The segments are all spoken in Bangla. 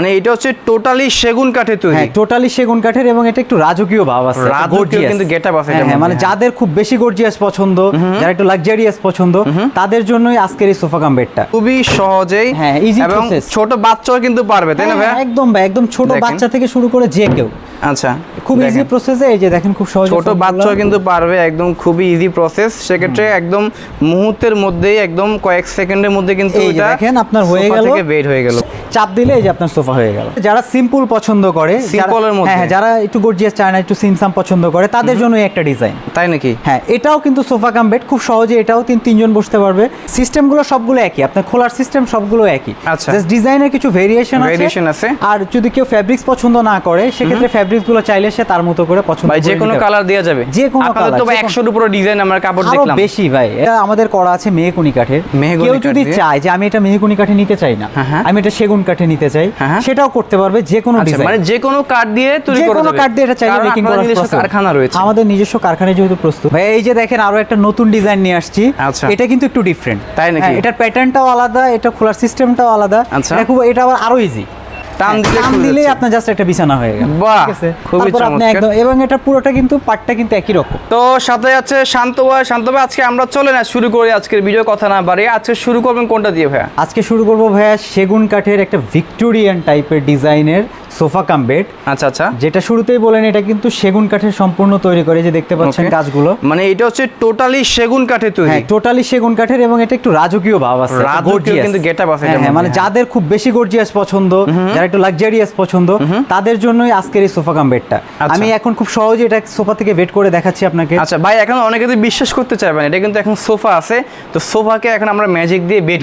মানে এটা হচ্ছে টোটালি সেগুন কাঠের তৈরি। হ্যাঁ, টোটালি সেগুন কাঠের এবং এটা একটু রাজকীয় ভাব আছে, রাজকীয় কিন্তু গেটআপ আছে। হ্যাঁ, মানে যাদের খুব বেশি গর্জিয়াস পছন্দ, যারা একটু লাক্সারিয়াস পছন্দ, তাদের জন্যই আজকের এই সোফা কাম বেডটা। খুবই সহজেই, হ্যাঁ, ইজি এবং প্রসেস। ছোট বাচ্চাও কিন্তু পারবে, তাই না ভাই? একদম ভাই, একদম ছোট বাচ্চা থেকে শুরু করে যে কেউ। আচ্ছা, খুব ইজি প্রসেসে, এই যে দেখেন খুব সহজ, ছোট বাচ্চাও কিন্তু পারবে, একদম খুবই ইজি প্রসেস। সেক্ষেত্রে একদম মুহূর্তের মধ্যেই, একদম কয়েক সেকেন্ডের মধ্যে কিন্তু এটা দেখেন আপনার হয়ে গেল, থেকে বের হয়ে গেল। চাপ দিলে এই যে আপনার সোফা হয়ে গেল। যারা সিম্পল পছন্দ করে, সিম্পলের মধ্যে, হ্যাঁ, যারা একটু গর্জিয়াস চায় না, একটু সিমসাম পছন্দ করে, তাদের জন্য একটা ডিজাইন। তাই নাকি? হ্যাঁ, এটাও কিন্তু সোফা কাম বেড, খুব সহজে এটাও তিনজন বসতে পারবে। সিস্টেমগুলো সবগুলো একই, আপনার খোলার সিস্টেম সবগুলো একই, আচ্ছা, জাস্ট ডিজাইনের কিছু ভেরিয়েশন আছে। আর যদি কেউ ফ্যাব্রিক্স পছন্দ না করে, সেক্ষেত্রে ফ্যাব্রিক্সগুলো চাইলে সে তার মতো করে পছন্দ করে, যে কোনো কালার দেওয়া যাবে, যে কোনো কালার। তো 100 এর উপরে ডিজাইন আমরা কাপড় দেখলাম, বেশি ভাই। এটা আমাদের করা আছে মেহগনি কাঠের। কেউ যদি চায় যে আমি এটা মেহগনি কাঠে নিতে চাই না, আমি এটা সেগুন কাঠে নিতে চাই, সেটাও করতে পারবে, যে কোনো ডিজাইন, মানে যে কোনো কাঠ দিয়ে তৈরি করা যাবে, যে কোনো কাঠ দিয়ে এটা চাইলে মেকিং করার প্রসেস। কারখানা রয়েছে, আমাদের নিজস্ব কারখানায় যেহেতু প্রস্তুত। ভাই এই যে দেখেন আরো একটা নতুন ডিজাইন নিয়ে আসছি। এটা কিন্তু একটু ডিফারেন্ট, তাই নাকি? এটার প্যাটার্নটাও আলাদা, এটা খোলার সিস্টেমটাও আলাদা। এটা আবার আরো ইজি, টান দিলেই আপনার জাস্ট একটা বিছানা হয়ে গেল। বাহ, খুবই চমৎকার। এবং এটা পুরোটা কিন্তু পার্টটা কিন্তু একই রকম। তো সাথে আছে শান্ত ভাই। আজকে আমরা চলে না শুরু করি আজকের ভিডিও, কথা না বাড়িয়ে আজকে শুরু করবেন কোনটা দিয়ে ভাইয়া? আজকে শুরু করব ভাইয়া সেগুন কাঠের একটা ভিক্টোরিয়ান টাইপের ডিজাইনের সোফা কাম বেড। আচ্ছা আচ্ছা, যেটা শুরুতেই বলেন এটা কিন্তু সেগুন কাঠের সম্পূর্ণ তৈরি করে, যে দেখতে পাচ্ছেন কাজগুলো, মানে এটা হচ্ছে টোটালি সেগুন কাঠের তৈরি। হ্যাঁ, টোটালি সেগুন কাঠের এবং এটা একটু রাজকীয় ভাব আছে, রাজকীয় কিন্তু গেটআপ আছে। হ্যাঁ, মানে যাদের খুব বেশি গর্জিয়াস পছন্দ, যারা একটু লাক্সারিয়াস পছন্দ, তাদের জন্যই আজকের এই সোফা কাম বেডটা। আমি এখন খুব সহজে এটা সোফা থেকে বেড করে দেখাচ্ছি আপনাকে। আচ্ছা ভাই, এখন অনেকে তো বিশ্বাস করতে চাইবেন, এটা কিন্তু এখন সোফা আছে, তো সোফাকে এখন আমরা ম্যাজিক দিয়ে বেড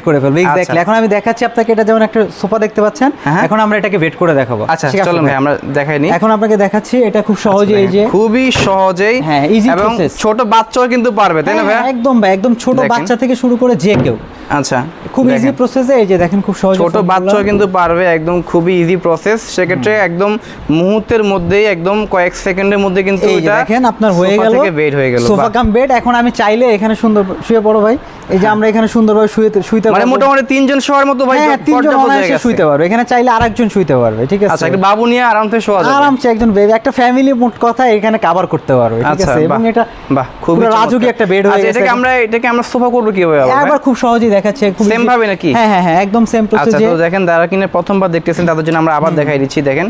করে ফেলবো। এক্স্যাক্টলি, এখন আমি দেখাচ্ছি আপনাকে। এটা যেমন একটা সোফা দেখতে পাচ্ছেন, এখন আমরা এটাকে বেড করে দেখাবো। আচ্ছা চলুন ভাই, আমরা দেখাই নি। এখন আপনাকে দেখাচ্ছি, এটা খুব সহজে, এই যে খুবই সহজেই, হ্যাঁ, ইজি প্রসেস। ছোট বাচ্চাও কিন্তু পারবে, তাই না ভাই? একদম ভাই, একদম ছোট বাচ্চা থেকে শুরু করে যে কেউ। আচ্ছা, খুব ইজি প্রসেসে, এই যে দেখেন খুব সহজে ছোট বাচ্চাও কিন্তু পারবে, একদম খুবই ইজি প্রসেস। সেক্ষেত্রে একদম মুহূর্তের মধ্যেই, একদম কয়েক সেকেন্ডের মধ্যে কিন্তু এটা দেখেন আপনার হয়ে গেল, বেড হয়ে গেল, সোফা কাম বেড। এখন আমি চাইলে এখানে সুন্দর শুয়ে পড়ো ভাই, এই যে আমরা এখানে সুন্দরভাবে শুইতে মানে মোটামুটি 3 জন শোয়ার মতো ভাই, 3 জন অনায়াসে শুইতে পারবে। এখানে চাইলে আরেকজন শুইতে পারবে, ঠিক আছে? আচ্ছা, একটা বাবু নিয়ে আরামসে শোয়া যাবে, আরামসে একজন বেবি, একটা ফ্যামিলি মোট কথা এখানে কভার করতে পারবে, ঠিক আছে? এবং এটা বাহ, খুবই রাজকীয় একটা বেড হয়ে গেছে। এটাকে আমরা সোফা করব কিভাবে? একবার খুব সহজেই দেখাচ্ছে, খুব সেম ভাবে নাকি? হ্যাঁ হ্যাঁ হ্যাঁ, একদম সেম প্রসেস। আচ্ছা, তো দেখেন যারা কিনে প্রথমবার দেখতেছেন তাদের জন্য আমরা আবার দেখাই দিচ্ছি। দেখেন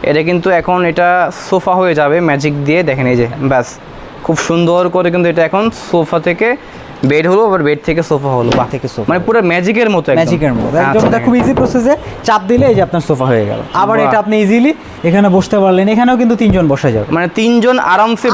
এটা কিন্তু এখন এটা সোফা হয়ে যাবে ম্যাজিক দিয়ে। দেখেন এই যে ব্যাস, খুব সুন্দর করে কিন্তু এটা এখন সোফা থেকে বেড হলো, আবার বেড থেকে সোফা হলো, বা থেকে সোফা, মানে পুরো ম্যাজিকের মতো, ম্যাজিকের মতো একদম। এটা খুব ইজি প্রসেসে, চাপ দিলে এই যে আপনার সোফা হয়ে গেল। আবার এটা আপনি ইজিলি এখানে বসতে পারলেন। এখানেও কিন্তু 3 জন বসা যাবে, মানে 3 জন আরামসে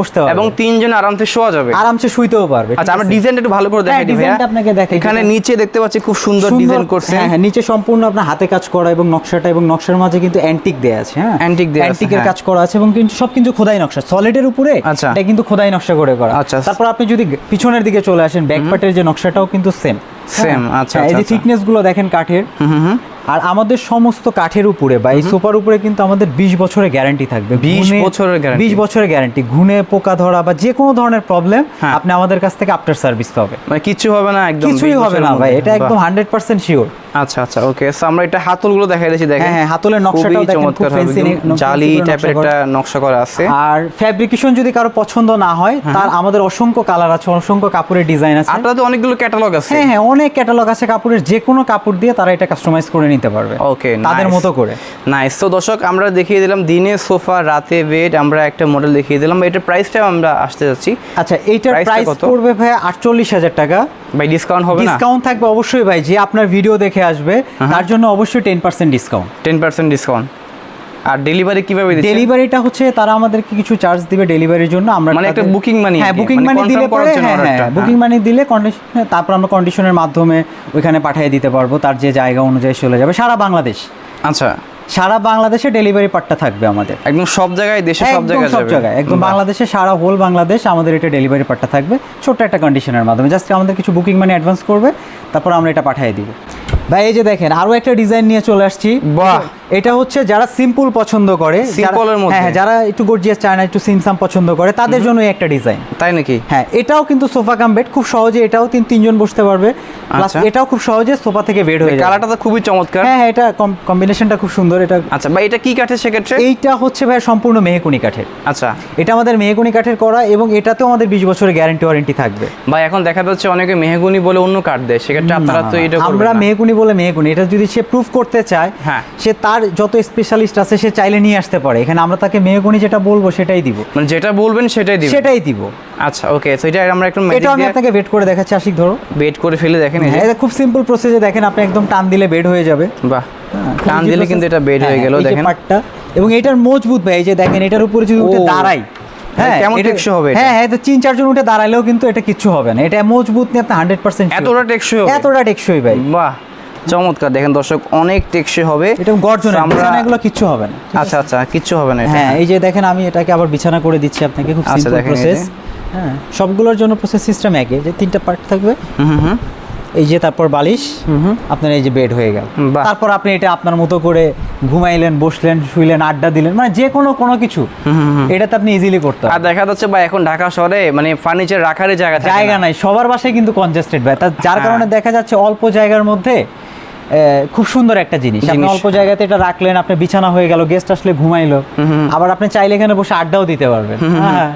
বসতে পারবে, এবং 3 জন আরামসে শোয়া যাবে, আরামসে শুইতেও পারবে। আচ্ছা, আমরা ডিজাইনটা একটু ভালো করে দেখাই দিই ভাইয়া। আপনাকে দেখাই, এখানে নিচে দেখতে পাচ্ছি খুব সুন্দর ডিজাইন করছে। হ্যাঁ হ্যাঁ, নিচে সম্পূর্ণ আপনার হাতে কাজ করা, এবং নকশাটা এবং নকশার মাঝে কিন্তু অ্যান্টিক দেয়া আছে। হ্যাঁ, অ্যান্টিকের কাজ করা আছে, এবং কিন্তু সব কিছু খোদাই নকশা, সলিডের উপরে এটা কিন্তু খোদাই নকশা করে করা। তারপর আপনি যদি পিছনের দিকে চলে আসেন, ব্যাক পার্টের যে নকশাটাও কিন্তু সেম। আচ্ছা, এই যে থিকনেস গুলো দেখেন কাঠের। আর আমাদের সমস্ত কাঠের উপরে বা এই সোফার উপরে কিন্তু আমাদের 20 বছরের গ্যারান্টি থাকবে। 20 বছরের গ্যারান্টি। ঘুনে পোকা ধরা বা যে কোনো ধরনের প্রবলেম আপনি আমাদের কাছ থেকে আফটার সার্ভিস পাবে, মানে কিছু হবে না, একদম কিছুই হবে না ভাই, এটা একদম 100% শিওর। আচ্ছা আচ্ছা, ওকে। সো আমরা এটা হাতলগুলো দেখাই দিয়েছি, দেখেন। হ্যাঁ, হাতলের নকশাটাও দেখেন, খুব ফ্যান্সি জালি টাইপের একটা নকশা করা আছে। আর ফ্যাব্রিকেশন যদি কারো পছন্দ না হয়, তার আমাদের অসংখ্য কালার আছে, অসংখ্য কাপড়ের ডিজাইন আছে। আপনাদের অনেকগুলো ক্যাটালগ আছে। হ্যাঁ হ্যাঁ, অনেক ক্যাটালগ আছে কাপড়ের, যে কোনো কাপড় দিয়ে তারা এটা কাস্টমাইজ করে নিতে পারবে, ওকে, তাদের মতো করে। নাইস। তো দর্শক, আমরা দেখিয়ে দিলাম দিনে সোফা, রাতে বেড, আমরা একটা মডেল দেখিয়ে দিলাম। এটার প্রাইসটা আমরা আসতে যাচ্ছি। আচ্ছা, এইটার প্রাইস পড়বে ভাই 48,000 টাকা। ভাই ডিসকাউন্ট হবে না? ডিসকাউন্ট থাকবে অবশ্যই ভাই, যে আপনার ভিডিও দেখে আসবে তার জন্য অবশ্যই 10% ডিসকাউন্ট। 10% ডিসকাউন্ট। আর ডেলিভারি কিভাবে দিচ্ছেন? ডেলিভারিটা হচ্ছে তারা আমাদেরকে কিছু চার্জ দিবে ডেলিভারির জন্য। আমরা মানে একটা বুকিং মানি, হ্যাঁ, বুকিং মানি দিলে পরে, হ্যাঁ, বুকিং মানি দিলে কন্ডিশন, তারপর আমরা কন্ডিশনের মাধ্যমে ওইখানে পাঠিয়ে দিতে পারবো, তার যে জায়গা অনুযায়ী চলে যাবে সারা বাংলাদেশ। আচ্ছা, সারা বাংলাদেশে ডেলিভারি পার্টটা থাকবে আমাদের, একদম সব জায়গায়, দেশে সব জায়গায়, একদম বাংলাদেশে সারা হোল বাংলাদেশ আমাদের এটা ডেলিভারি পার্টটা থাকবে ছোট্ট একটা কন্ডিশনের মাধ্যমে। জাস্ট আমাদের কিছু বুকিং মানি অ্যাডভান্স করবে, তারপর আমরা এটা পাঠিয়ে দিব। ভাই এই যে দেখেন আরো একটা ডিজাইন নিয়ে চলে আসছি। বাহ, এটা হচ্ছে যারা সিম্পল পছন্দ করে, সিম্পলের মধ্যে, হ্যাঁ যারা একটু গর্জিয়াস চায় না, একটু সিমসাম পছন্দ করে, তাদের জন্য একটা ডিজাইন। তাই নাকি? হ্যাঁ, এটাও কিন্তু সোফা কাম বেড, খুব সহজে এটাও তিনজন বসতে পারবে, প্লাস এটাও খুব সহজে সোফা থেকে বেড হয়ে যায়। কালারটা তো খুবই চমৎকার। হ্যাঁ, এটা কম্বিনেশনটা খুব সুন্দর। এটা আচ্ছা ভাই, এটা কি কাঠের সেক্ষেত্রে? এইটা হচ্ছে ভাই সম্পূর্ণ মেহগনি কাঠের। আচ্ছা, এটা আমাদের মেহগনি কাঠের করা এবং এটাতেও আমাদের 20 বছরের গ্যারান্টি ওয়ারেন্টি থাকবে। ভাই এখন দেখা যাচ্ছে অনেকে মেহগনি বলে অন্য কাঠ দেয়, সেক্ষেত্রে আপনারা তো এটা করবেন আমরা না। মেহগনি বলে মেহগনি, এটা যদি সে প্রুফ করতে চায়, হ্যাঁ, সে তার যত স্পেশালিস্ট আছে সে চাইলে নিয়ে আসতে পারে এখানে, আমরা তাকে মেহগনি যেটা বলবো সেটাই দিব, মানে যেটা বলবেন সেটাই দিব। আচ্ছা, ওকে, তো এটা আমরা একটু এটা আমি আপনাকে বেড করে দেখাচ্ছি। আশিক ধরো, বেড করে ফেলে দেখেন। হ্যাঁ, এটা খুব সিম্পল প্রসেসে দেখেন, আপনি একদম টান দিলে বেড হয়ে যাবে। বাহ, টান দিলে কিন্তু এটা বেড হয়ে গেল দেখেন পার্টটা। এবং এটার মজবুত ভাই, এই যে দেখেন এটার উপরে যদি উঠে দাঁড়াই, হ্যাঁ কেমন টেকসই হবে? হ্যাঁ হ্যাঁ, তো 3-4 জন উঠে দাঁড়ালেও কিন্তু এটা কিচ্ছু হবে না, এটা মজবুত নিয়ে আপনি 100% এতটা টেকসই হবে? এতটা টেকসই ভাই। বাহ, চমৎকার। দেখেন দর্শক, অনেক টেকসই হবে। এটা গর্জন, বিছানা এগুলো কিচ্ছু হবে না। আচ্ছা আচ্ছা, কিচ্ছু হবে না। হ্যাঁ, এই যে দেখেন আমি এটাকে আবার বিছানা করে দিচ্ছি আপনাকে, খুব সিম্পল প্রসেস। হ্যাঁ, সবগুলোর জন্য প্রসেস সিস্টেম একই, যে 3টা পার্ট থাকবে। এই যে তারপর বালিশ, আপনার এই যে বেড হয়ে গেল। তারপর আপনি এটা আপনার মতো করে ঘুমাইলেন, বসলেন, শুইলেন, আড্ডা দিলেন, মানে যে কোনো কিছু এটাতে আপনি ইজিলি করতে পারেন। আর দেখা যাচ্ছে বা এখন ঢাকা শহরে মানে ফার্নিচার রাখারই জায়গা নাই, সবার বাসায় কিন্তু কনজেস্টেড ভাই, যার কারণে দেখা যাচ্ছে অল্প জায়গার মধ্যে খুব সুন্দর একটা জিনিস। আপনি অল্প জায়গাতে এটা রাখলেন, আপনার বিছানা হয়ে গেল, গেস্ট আসলে ঘুমাইলো, আবার আপনি চাইলে এখানে বসে আড্ডাও দিতে পারবেন। হ্যাঁ,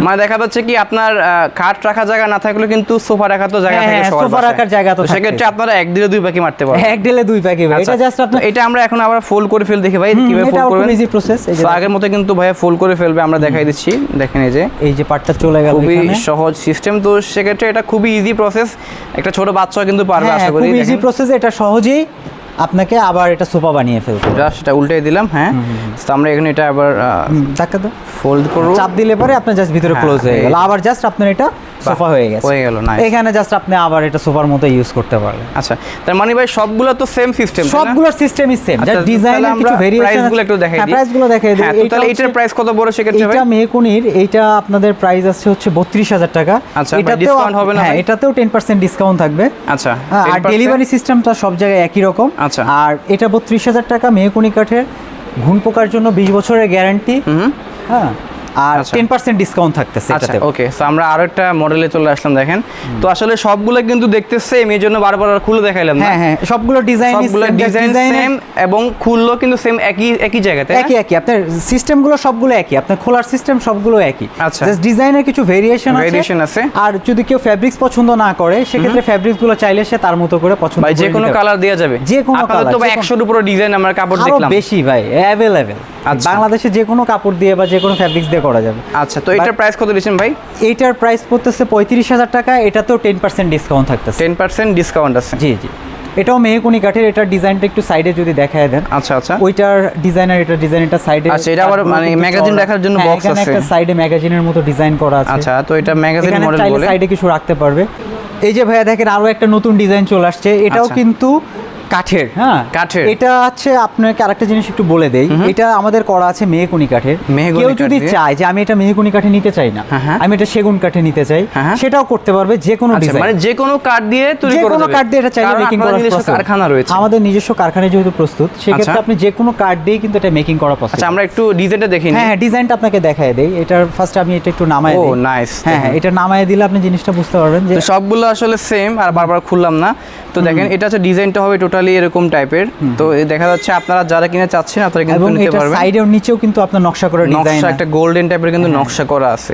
মানে দেখা যাচ্ছে কি আপনার খাট রাখার জায়গা না থাকলেও কিন্তু সোফা রাখার তো জায়গা থাকে, সোফা রাখার জায়গা তো থাকে। সেক্ষেত্রে আপনারা এক দিলে দুই পাখি মারতে পারবেন। এক দিলে দুই পাখি ভাই। এটা জাস্ট আপনি, এটা আমরা এখন আবার ফোল্ড করে ফেল, দেখি ভাই কিভাবে ফোল্ড করবেন। এটা ইজি প্রসেস। এই যে আগের মতো কিন্তু ভাই ফোল্ড করে ফেলবে, আমরা দেখাই দিচ্ছি। দেখেন এই যে পার্টটা চলে গেল, খুবই সহজ সিস্টেম। তো সেক্ষেত্রে এটা খুবই ইজি প্রসেস, একটা ছোট বাচ্চাও কিন্তু পারবে আশা করি। খুব ইজি প্রসেস, এটা সহজেই আপনাকে আবার এটা সোফা বানিয়ে ফেলবে। জাস্ট এটা উল্টে দিলাম। হ্যাঁ, তো আমরা এখানে এটা আবার ধাক্কা দাও, ফোল্ড করব, চাপ দিলে পরে আপনার জাস্ট ভিতরে ক্লোজ হয়ে গেল, আবার জাস্ট আপনার এটা সোফা হয়ে গেল। এখানে জাস্ট আপনি আবার এটা সোফার মতো ইউজ করতে পারবেন। আচ্ছা, তার মানে ভাই সবগুলো তো সেম সিস্টেম, সবগুলোর সিস্টেমই সেম, জাস্ট ডিজাইনের কিছু ভেরিয়েশন। প্রাইসগুলো একটু দেখাই দিই। প্রাইসগুলো দেখাই দিই। তাহলে এটার প্রাইস কত বড় সেক্ষেত্রে ভাই? এটা মেহগনির, এইটা আপনাদের প্রাইস আছে হচ্ছে 32,000 টাকা। আচ্ছা, এটাতেও ডিসকাউন্ট হবে না? হ্যাঁ, এটাতেও 10% ডিসকাউন্ট থাকবে। আচ্ছা, আর ডেলিভারি সিস্টেমটা সব জায়গায় একই রকম। আচ্ছা, আর এটা 32,000 টাকা, মেহগনি কাঠের, ঘুণ পোকার জন্য 20 বছরের গ্যারান্টি। হ্যাঁ, আর 10% ডিসকাউন্ট থাকতেছে এটাতে। ওকে, সো আমরা আরো একটা মডেলে চলে আসলাম। দেখেন তো আসলে সবগুলো কিন্তু দেখতে সেম, এই জন্য বারবার খুলে দেখাইলাম না। হ্যাঁ হ্যাঁ, সবগুলো ডিজাইন সেম এবং খুললো কিন্তু সেম একই জায়গাতে, একই। আপনার সিস্টেমগুলো সবগুলো একই, আপনার খোলার সিস্টেম সবগুলো একই। আচ্ছা, জাস্ট ডিজাইনের কিছু ভেরিয়েশন আছে। আর যদি কেউ ফ্যাব্রিক্স পছন্দ না করে, সেক্ষেত্রে ফ্যাব্রিক্সগুলো চাইলে সে তার মতো করে পছন্দ করে, যে কোনো কালার দেওয়া যাবে, যে কোনো কালার। তো 100 এর উপরে ডিজাইন আমরা কাপড় দেখলাম, বেশি ভাই अवेलेबल। বাংলাদেশে যে কোনো কাপড় দিয়ে বা যে কোনো ফ্যাব্রিক্স দিয়ে করা যাবে। আচ্ছা, তো এটার প্রাইস কত দিচ্ছেন ভাই? এইটার প্রাইস পড়তেছে 35,000 টাকা, এটাতেও 10% ডিসকাউন্ট থাকতেছে। 10% ডিসকাউন্ট আছে? জি জি, এটাও মেহগনি কাঠের। এটার ডিজাইনটা একটু সাইডে যদি দেখায় দেন। আচ্ছা আচ্ছা, ওইটার ডিজাইনার, এটার ডিজাইনটা সাইডে। আচ্ছা, এটা আবার মানে ম্যাগাজিন রাখার জন্য বক্স আছে, একটা সাইডে ম্যাগাজিনের মতো ডিজাইন করা আছে। আচ্ছা, তো এটা ম্যাগাজিন মডেল বলে সাইডে কিছু রাখতে পারবে। এই যে ভাইয়া দেখেন আরো একটা নতুন ডিজাইন চলে আসছে, এটাও কিন্তু কাঠের। হ্যাঁ, কাঠের। এটা আছে, আপনাকে আরেকটা জিনিস একটু বলে দেই, এটা আমাদের করা আছে মেহগনি কাঠের। কেউ যদি চায় যে আমি এটা মেহগনি কাঠে নিতে চাই না, আমি এটা সেগুন কাঠে নিতে চাই, সেটাও করতে পারবে। যে কোনো ডিজাইন, মানে যে কোনো কাঠ দিয়ে তৈরি করা যাবে, যে কোনো কাঠ দিয়ে এটা চাইলে মেকিং করা প্রস্তুত। কারখানা রয়েছে আমাদের, নিজস্ব কারখানায় যেহেতু প্রস্তুত, সেক্ষেত্রে আপনি যে কোনো কাঠ দিয়ে কিন্তু এটা মেকিং করা পসিবল। আচ্ছা, আমরা একটু ডিজাইনটা দেখি। হ্যাঁ, ডিজাইনটা আপনাকে দেখায় দেই। এটার ফার্স্ট আমি এটা একটু নামায় দিই। ও নাইস। হ্যাঁ, এটা নামায় দিলে আপনি জিনিসটা বুঝতে পারবেন যে সবগুলো আসলে সেম, আর বারবার খুললাম না। তো দেখেন এটা হচ্ছে ডিজাইনটা হবে টোটালি এরকম টাইপের। তো দেখা যাচ্ছে আপনারা যারা কিনে চাচ্ছেন আপনারা কিন্তু নিতে পারবেন। সাইডের নিচেও কিন্তু আপনার নকশা করা ডিজাইন, নকশা একটা গোল্ডেন টাইপের কিন্তু নকশা করা আছে।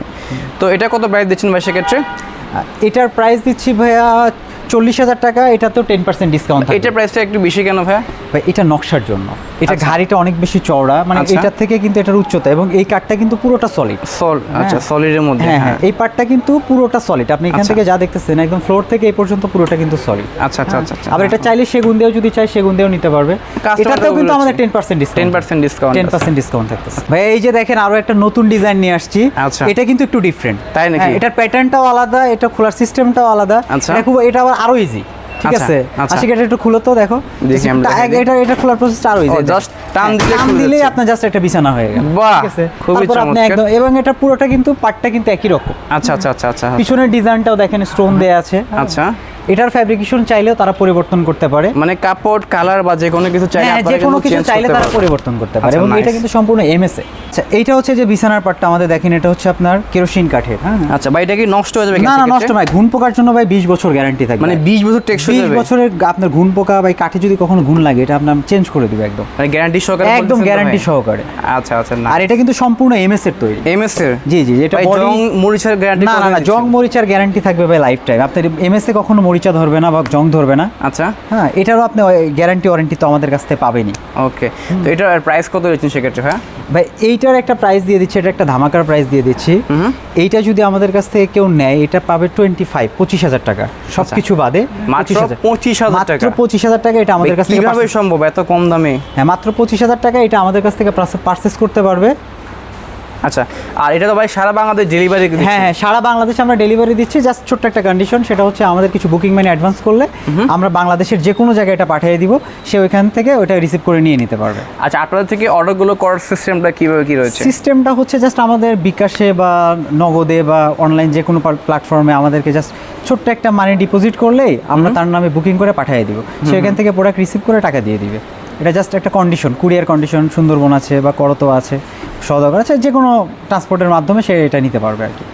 তো এটা কত প্রাইস দিচ্ছেন ভাই সেক্ষেত্রে? এটার প্রাইস দিচ্ছি ভাইয়া 40,000 টাকা, এটাতেও 10% ডিসকাউন্ট। এটার প্রাইসটা একটু বেশি কেন ভাই? ভাই এটা নকশার জন্য, এটা ঘাড়িটা অনেক বেশি চওড়া, মানে এটার থেকে কিন্তু এটার উচ্চতা, এবং এই কাঠটা কিন্তু পুরোটা সলিড। আচ্ছা, সলিডের মধ্যে। হ্যাঁ, এই পার্টটা কিন্তু পুরোটা সলিড। আপনি এখান থেকে যা দেখতেছেন একদম ফ্লোর থেকে এই পর্যন্ত পুরোটা কিন্তু সলিড। আচ্ছা আচ্ছা আচ্ছা। আবার এটা চাইলে সেগুন দিয়েও যদি চাই সেগুন দিয়েও নিতে পারবে। এটাতেও কিন্তু আমাদের 10% ডিসকাউন্ট, 10% ডিসকাউন্ট থাকতেছে। ভাই এই যে দেখেন আরো একটা নতুন ডিজাইন নিয়ে আসছি, এটা কিন্তু একটু ডিফারেন্ট। তাই নাকি? এটার প্যাটার্নটাও আলাদা, এটা খোলার সিস্টেমটাও আলাদা। এটা আবার আরো ইজি। ঠিক আছে, আশিক এটা একটু খুলো তো, দেখো এটা খোলার প্রসেসটা আরো ইজি। জাস্ট টান দিলেই আপনার জাস্ট একটা বিছানা হয়ে গেল। বাহ, খুবই চমৎকার। একদম, এবং এটা পুরোটা কিন্তু পাটটা কিন্তু একই রকম। আচ্ছা আচ্ছা আচ্ছা আচ্ছা। পিছনের ডিজাইনটাও দেখেন স্টোন দেয়া আছে। আচ্ছা, এটার ফ্যাব্রিকেশন চাইলেও তারা পরিবর্তন করতে পারে, মানে কাপড় কালার বা যে কোনো কিছু চাইলে যে কোনো কিছু চাইলে তারা পরিবর্তন করতে পারে। এবং এটা কিন্তু সম্পূর্ণ এমএসএ। আচ্ছা এইটা হচ্ছে যে বিছানার পাটটা আমাদের দেখেন, এটা হচ্ছে আপনার কেরোসিন কাঠের। হ্যাঁ আচ্ছা ভাই, এটা কি নষ্ট হয়ে যাবে? না না, নষ্ট নয়, ঘুণ পোকার জন্য ভাই 20 বছর গ্যারান্টি থাকবে। মানে 20 বছর টেকসই যাবে? 20 বছরের আপনার ঘুণ পোকা বা কাঠে যদি কখনো ঘুণ লাগে এটা আপনার চেঞ্জ করে দিবে একদম, মানে গ্যারান্টি সহকারে? একদম গ্যারান্টি সহকারে। আচ্ছা আচ্ছা। আর এটা কিন্তু সম্পূর্ণ এমএস এর তৈরি। এমএস এর? জি জি। এটা জং মরিচার গ্যারান্টি? না না, জং মরিচার গ্যারান্টি থাকবে ভাই লাইফ টাইম। আপনার এমএস এ কখনো মরিচা ধরবে না বা জং ধরবে না। আচ্ছা হ্যাঁ, এটারও আপনি গ্যারান্টি ওয়ারেন্টি তো আমাদের কাছ থেকে পাবেনই। ওকে, তো এটার প্রাইস কত রয়েছে সেক্ষেত্রে? হ্যাঁ ভাই এইটার একটা প্রাইস দিয়ে দিচ্ছি, এটা একটা ধামাকার প্রাইস দিয়ে দিচ্ছি। এইটা যদি আমাদের কাছ থেকে কেউ নেয় এটা পাবে 25,000 টাকা সবকিছু বাদে। মাত্র 25,000 টাকা? মাত্র 25,000 টাকা এটা আমাদের কাছ থেকে। কিভাবে সম্ভব এত কম দামে? হ্যাঁ, মাত্র 25,000 টাকা এটা আমাদের কাছ থেকে পারচেস করতে পারবে। আচ্ছা, আর এটা তো ভাই সারা বাংলাদেশ ডেলিভারি? হ্যাঁ হ্যাঁ, সারা বাংলাদেশে আমরা ডেলিভারি দিচ্ছি। জাস্ট ছোট্ট একটা কন্ডিশন, সেটা হচ্ছে আমাদের কিছু বুকিং মানি অ্যাডভান্স করলে আমরা বাংলাদেশের যে কোনো জায়গায় এটা পাঠিয়ে দিব, সে ওইখান থেকে ওইটা রিসিভ করে নিয়ে নিতে পারবে। আচ্ছা, আপনাদের থেকে অর্ডারগুলো করার সিস্টেমটা কীভাবে কী রয়েছে? সিস্টেমটা হচ্ছে জাস্ট আমাদের বিকাশে বা নগদে বা অনলাইন যে কোনো প্ল্যাটফর্মে আমাদেরকে জাস্ট ছোট্ট একটা মানি ডিপোজিট করলেই আমরা তার নামে বুকিং করে পাঠিয়ে দিব, সেখান থেকে প্রোডাক্ট রিসিভ করে টাকা দিয়ে দিবে। এটা জাস্ট একটা কন্ডিশন, কুরিয়ার কন্ডিশন, সুন্দরবন আছে বা করতো আছে, সওদাগর আছে, যে কোনো ট্রান্সপোর্টের মাধ্যমে সে এটা নিতে পারবে আর কি।